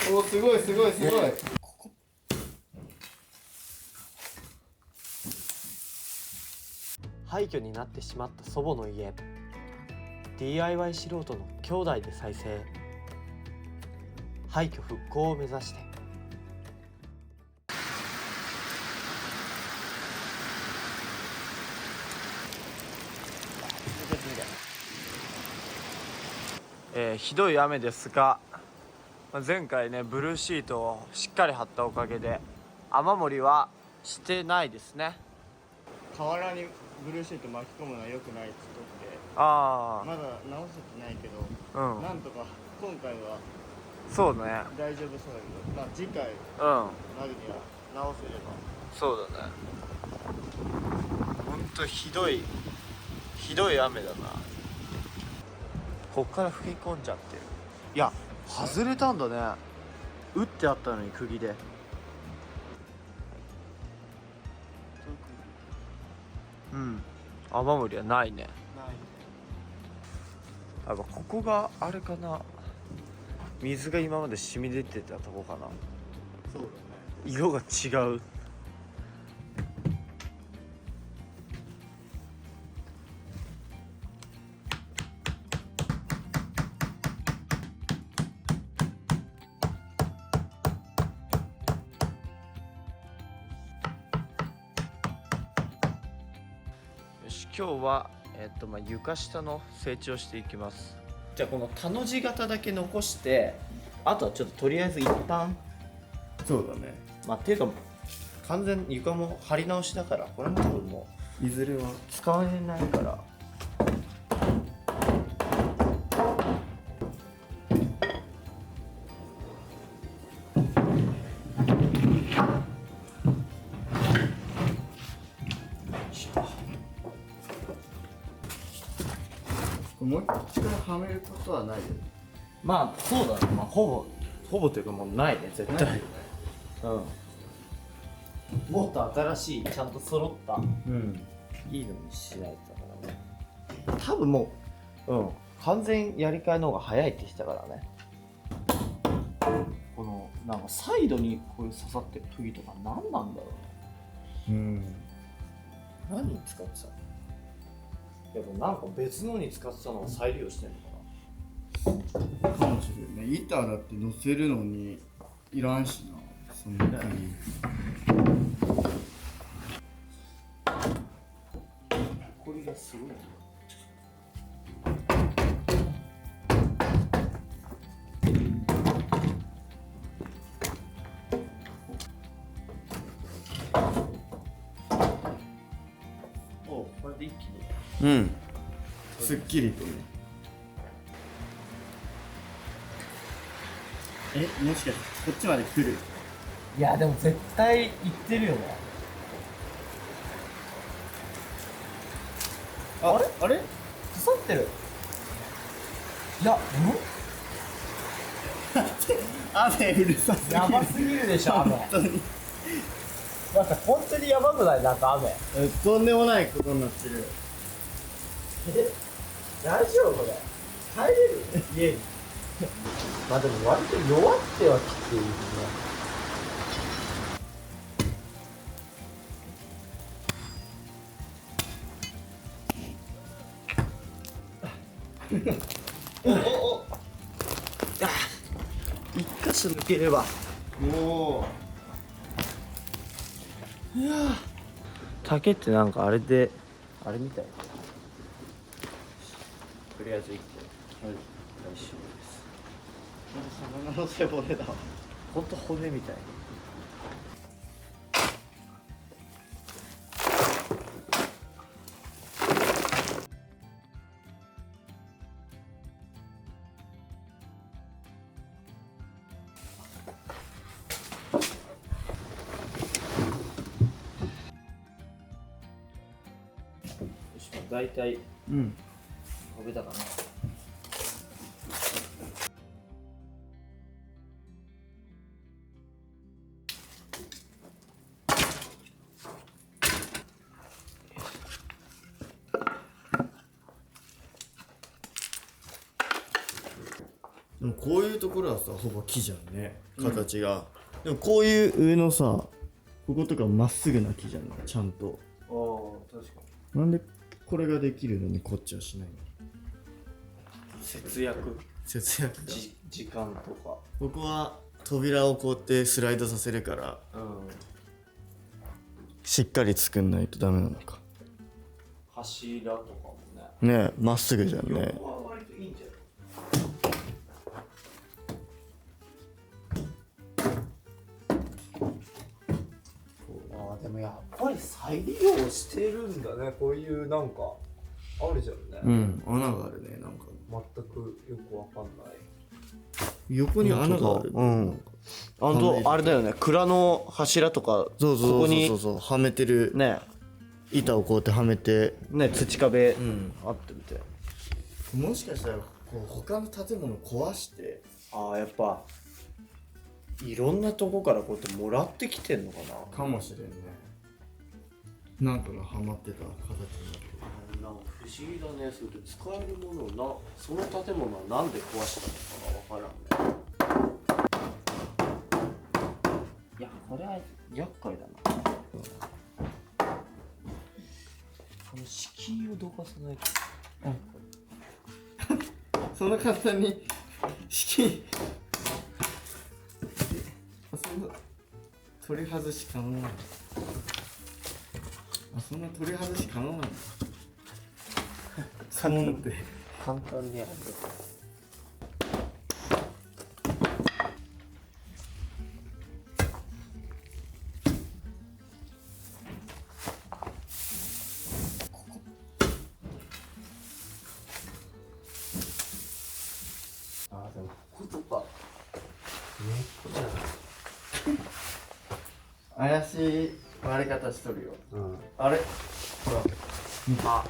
お、すごいすごいすごい。廃墟になってしまった祖母の家。 DIY 素人の兄弟で再生。廃墟復興を目指して。ひどい雨ですが、前回ねブルーシートをしっかり張ったおかげで雨漏りはしてないですね。河原にブルーシート巻き込むのは良くないっつっとって、あまだ直せてないけど、あ、うん、なんとか今回はそうね、大丈夫そうだけど、まあ次回うんまでには直せれば。そうだね。ほんとひどい雨だな。こっから吹き込んじゃってる。いや外れたんだね。打ってあったのに釘で。うん雨漏りはないね。ないね。やっぱここがあれかな、水が今まで染み出てたとこかな。そうだね。色が違う。よし、今日は床下の整地をしていきます。じゃあこの田の字型だけ残して、あとはちょっととりあえず一旦、そうだね。まあっていうか完全に床も張り直しだから、これも多分もいずれはう使えないから。もう一回はめることはないよね。まあそうだね、まあほぼというかもうないね絶対。うん、もっと新しいちゃんと揃ったいいのにしないとだからね。多分もう完全やり替えの方が早いって言ってたからね。このなんかサイドにこういう刺さってる釘とか何なんだろうね。何に使ってたの？やっぱなんか別のに使ってたのを再利用してんのかな。かもしれないね。板だって乗せるのにいらんしな、そんなに。これがすごい。お、これで一気に。すっきりとね。もしかしてこっちまで来る？いやでも絶対行ってるよね。あれあれ？刺さってる。いや、雨うるさすぎる。やばすぎるでしょ雨。本当に。なんか本当にやばくない？なんか雨。とんでもないことになってる。大丈夫これ？帰れる？家に。まあでも割と弱ってはきているね。お一箇所抜ければ。も竹ってなんかあれであれみたいな。とりあえず1個回収です。魚の背骨だわ。ほんと骨みたい。よし、だいたい飛べたかな。でもこういうところはさほぼ木じゃんね形が、でもこういう上のさこことかまっすぐな木じゃんちゃんと。ああ確かに。なんでこれができるのにこっちはしないの？節約節約だ。時間とか。ここは扉をこうやってスライドさせるからうんしっかり作んないとダメなのか。柱とかもね。ねえまっすぐじゃんね。ここは割といいんじゃない？ああでもやっぱり再利用してるんだね。こういうなんかあるじゃんね。うん穴があるねなんか。全くよくわかんない。横に穴がある。うん。あれだよね。蔵の柱とかそうそうここにそうそうはめてるね板をこうやってはめて。土壁んあってみて。もしかしたらこう他の建物壊してああやっぱいろんなとこからこうやってもらってきてんのかな。かもしれんね。なんかがハマってた形になってる。なんか不思議だね。それで使えるものをその建物はなんで壊したのかがわからんね。いやこれは厄介だな。この敷居をどかさないと。そんな簡単に敷そんな取り外し可能なの？そんな取り外し可能なの？そう思って簡単にやる。あでもこことか根っこじゃない。怪しい割れ方しとるよ。あれほらあ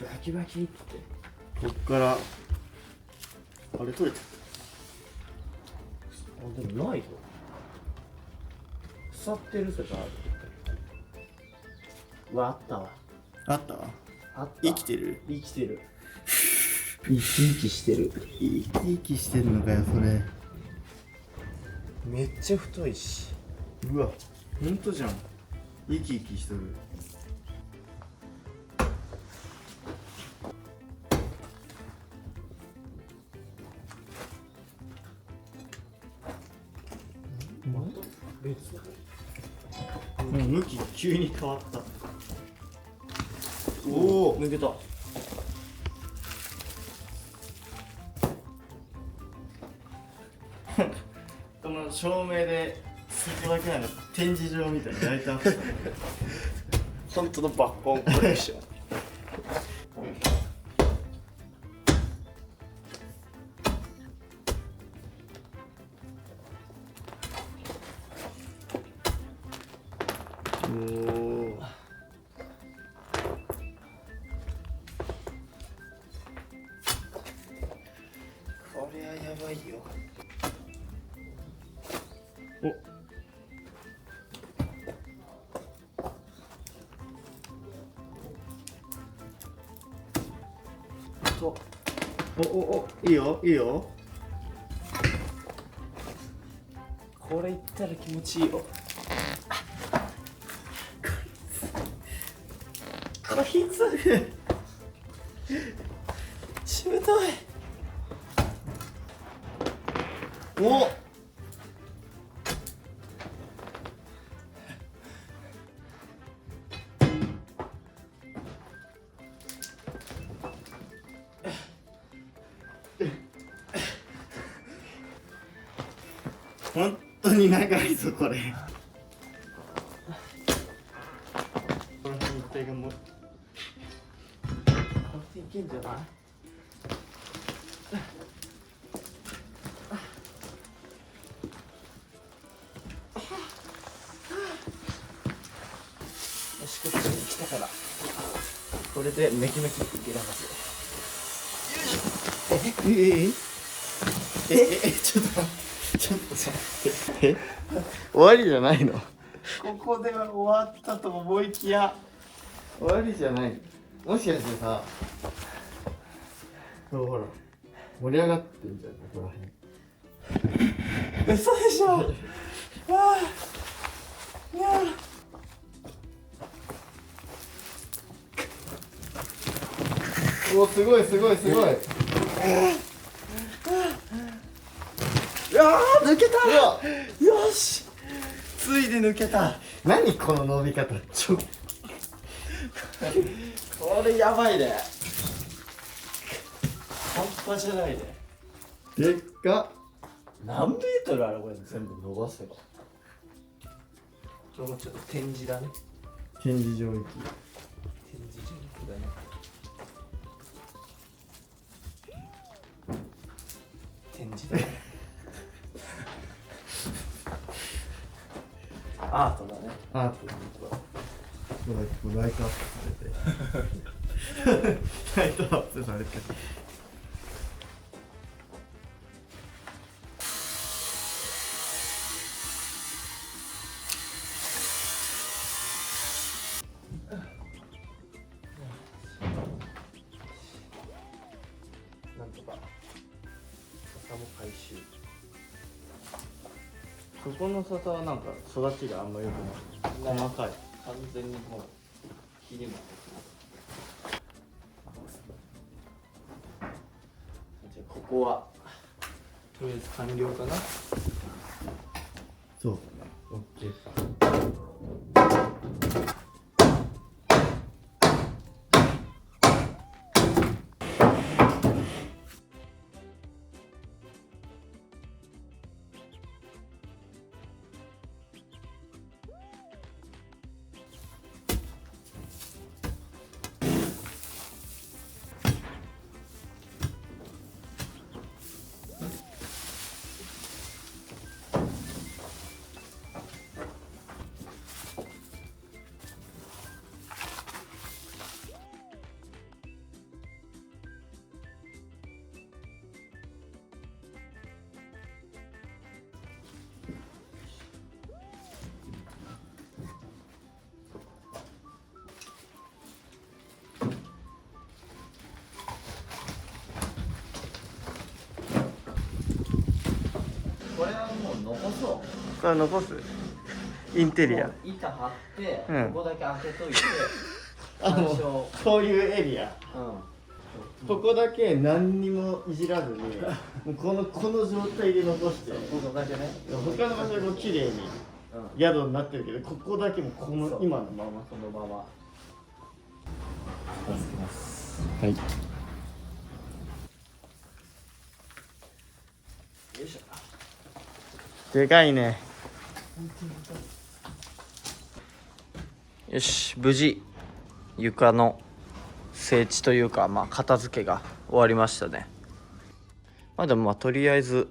バキバキってこっからあれ取れてあでもないぞ。腐ってる説ある。うわあったわ。あった？あった。生きてる？生きてる。生き生きしてる。生き生きしてるのかよそれ。めっちゃ太いし。うわほんとじゃん。生き生きしとる。別もう向き急に変わった。おお抜けた。この照明でそこだけなんか展示場みたいにライトアップされてる。本当の抜本コレクション。おお。これはやばいよ。おいいよいいよ。これいったら気持ちいいよ。こいつしぶとい。お本当に長いぞこれ。この辺一帯がもうこれでいけんじゃない？よし、こっちに来たからこれでメキメキっていけるはず。ちょっと待って終わりじゃないの？ここでは終わったと思いきや終わりじゃない。もしかしてさほら盛り上がってんじゃん、ここら辺。嘘でしょ。いやお、すごいすごいすごい。抜けた。うわ、よし、ついで抜けた。何この伸び方。これやばいね。半端じゃないね。でっか。何メートルあるこれ全部伸ばせば。これもちょっと展示だね。展示場域。展示場だね。展示だね。アートだね。アート。これライトアップされて。ライトアップされて。なんとか笹も回収。そこの笹はなんか育ちがあんま良くない。細かい。完全にもう切りもじゃあここはとりあえず完了かな。そうだね。オッケー。これはもう残そう。これ残す。インテリア。もう板張って、うんここだけ開けといてあ、もう最初そういうエリア。うんここだけ何にもいじらずに、もうこの状態で残して、ここだけね。他の場所が綺麗にうん宿になってるけど、ここだけもこの今のまま。そのまま片付けます。はい。よいしょ。でかいね。よし、無事床の整地というか、まあ片付けが終わりましたね。まあでもまあとりあえず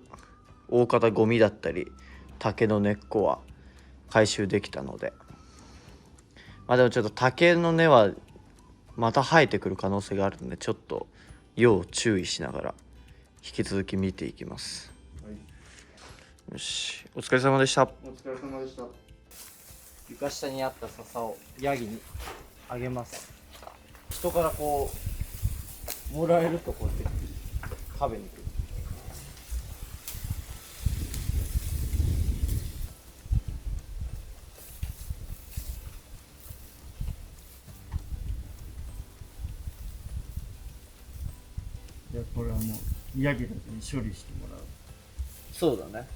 大方ゴミだったり竹の根っこは回収できたので、まあでもちょっと竹の根はまた生えてくる可能性があるので、ちょっと要注意しながら引き続き見ていきます。よし、お疲れ様でした。お疲れ様でした。床下にあった笹をヤギにあげます。人からこうもらえるとこうやって食べに来る。じゃあこれはもうヤギたちに処理してもらう。そうだね。